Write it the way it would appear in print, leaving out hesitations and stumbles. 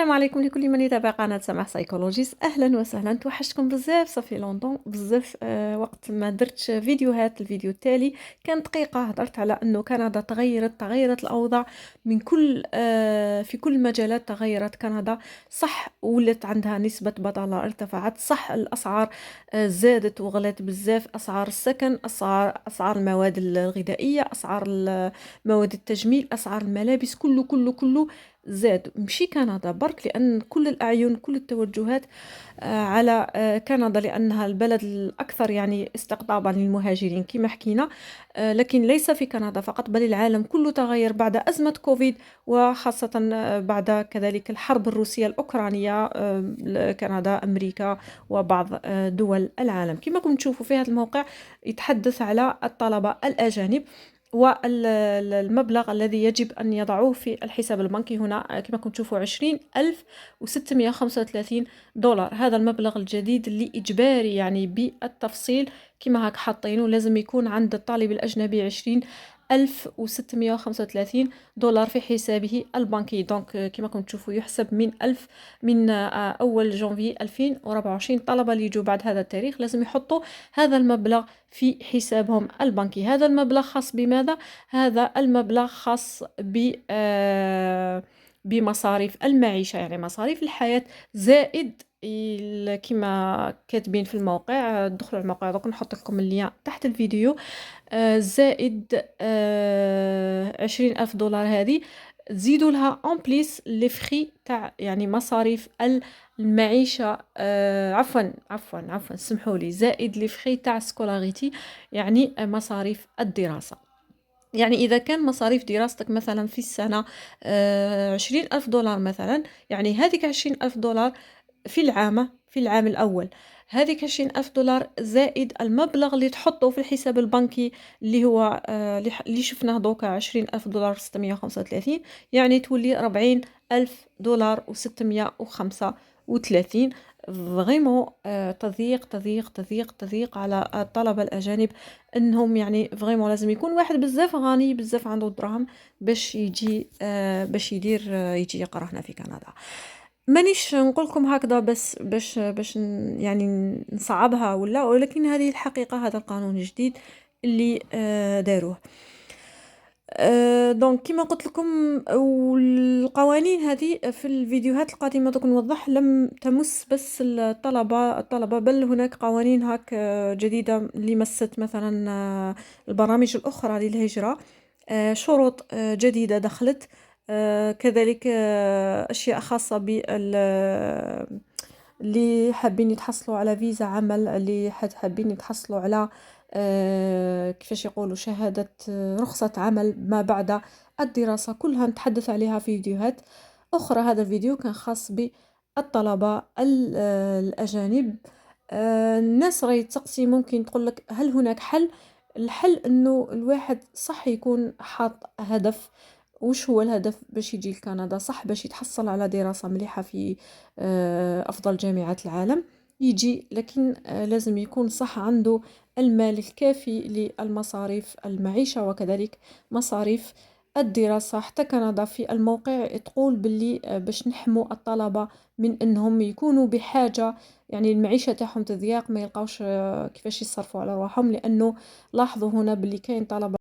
السلام عليكم لكل من يتابع قناة سماح سايكولوجيست. اهلا وسهلا، توحشتكم بزاف، صافي لونطون بزاف. وقت ما درت فيديوهات. الفيديو التالي كان دقيقة، هضرت على انه كندا تغيرت الاوضاع من كل في كل المجالات. تغيرت كندا، صح ولات عندها نسبة بطالة ارتفعت، صح الاسعار زادت وغلات بزاف، اسعار السكن، اسعار المواد الغذائية، اسعار مواد التجميل، اسعار الملابس، كله زاد. مشي كندا برك لأن كل الأعين كل التوجهات على كندا، لأنها البلد الأكثر يعني استقطابا للمهاجرين كما حكينا. لكن ليس في كندا فقط بل العالم كله تغير بعد أزمة كوفيد، وخاصة بعد كذلك الحرب الروسية الأوكرانية. كندا، أمريكا، وبعض دول العالم. كما كنتم تشوفوا في هذا الموقع يتحدث على الطلبة الأجانب والمبلغ الذي يجب أن يضعوه في الحساب البنكي. هنا كما كنتم تشوفوا 20,635 دولار. هذا المبلغ الجديد اللي إجباري يعني بالتفصيل كما هاك حاطينه. لازم يكون عند الطالب الأجنبي 20,635 دولار في حسابه البنكي. دونك كما كنتم تشوفوا يحسب من أول جانفي 2024. الطلبة اللي يجوا بعد هذا التاريخ لازم يحطوا هذا المبلغ في حسابهم البنكي. هذا المبلغ خاص بماذا؟ هذا المبلغ خاص بمصاريف المعيشة، يعني مصاريف الحياة، زائد كما كاتبين في الموقع. دخلوا على الموقع دوك، نحط لكم اللين تحت الفيديو. زائد 20,000 دولار. هذه تزيدوا لها اون بليس لي فخي تاع يعني مصاريف المعيشة. عفوا سمحوا لي، زائد لي فخي تاع سكولاريتي، يعني مصاريف الدراسة. يعني إذا كان مصاريف دراستك مثلا في السنة 20,000 دولار مثلا، يعني هذيك 20,000 دولار في العام الأول. هذيك 20,000 دولار زائد المبلغ اللي تحطه في الحساب البنكي اللي هو اللي شفناه دوكا 20,000 دولار 635، يعني تولي 40,000 دولار و635. فريمون تضييق على الطلبة الأجانب، انهم يعني فريمون لازم يكون واحد بزاف غني، بزاف عنده دراهم باش يجي باش يدير يجي يقرا هنا في كندا. مانيش نقول لكم هكذا بس باش يعني نصعبها ولا، ولكن هذه الحقيقة، هذا القانون الجديد اللي داروه. دونك كما قلت لكم، والقوانين هذه في الفيديوهات القادمة دوك نوضح لم تمس بس الطلبة، بل هناك قوانين هاك جديدة اللي مست مثلا البرامج الأخرى للهجرة. شروط جديدة دخلت، كذلك أشياء خاصة اللي حابين يتحصلوا على فيزا عمل، اللي حابين يتحصلوا على كيفاش يقولوا شهادة رخصة عمل ما بعد الدراسة، كلها نتحدث عليها في فيديوهات أخرى. هذا الفيديو كان خاص بالطلبة الأجانب. الناس راهي تسقسي، ممكن تقول لك هل هناك حل؟ الحل انه الواحد صح يكون حاط هدف. وش هو الهدف باش يجي لكندا؟ صح باش يتحصل على دراسة مليحة في أفضل جامعات العالم يجي، لكن لازم يكون صح عنده المال الكافي للمصاريف المعيشة وكذلك مصاريف الدراسة. حتى كندا في الموقع تقول باللي باش نحموا الطلبة من انهم يكونوا بحاجة، يعني المعيشة تاعهم تضيق، ما يلقاوش كيفاش يصرفوا على رواحهم، لانه لاحظوا هنا باللي كاين طلبة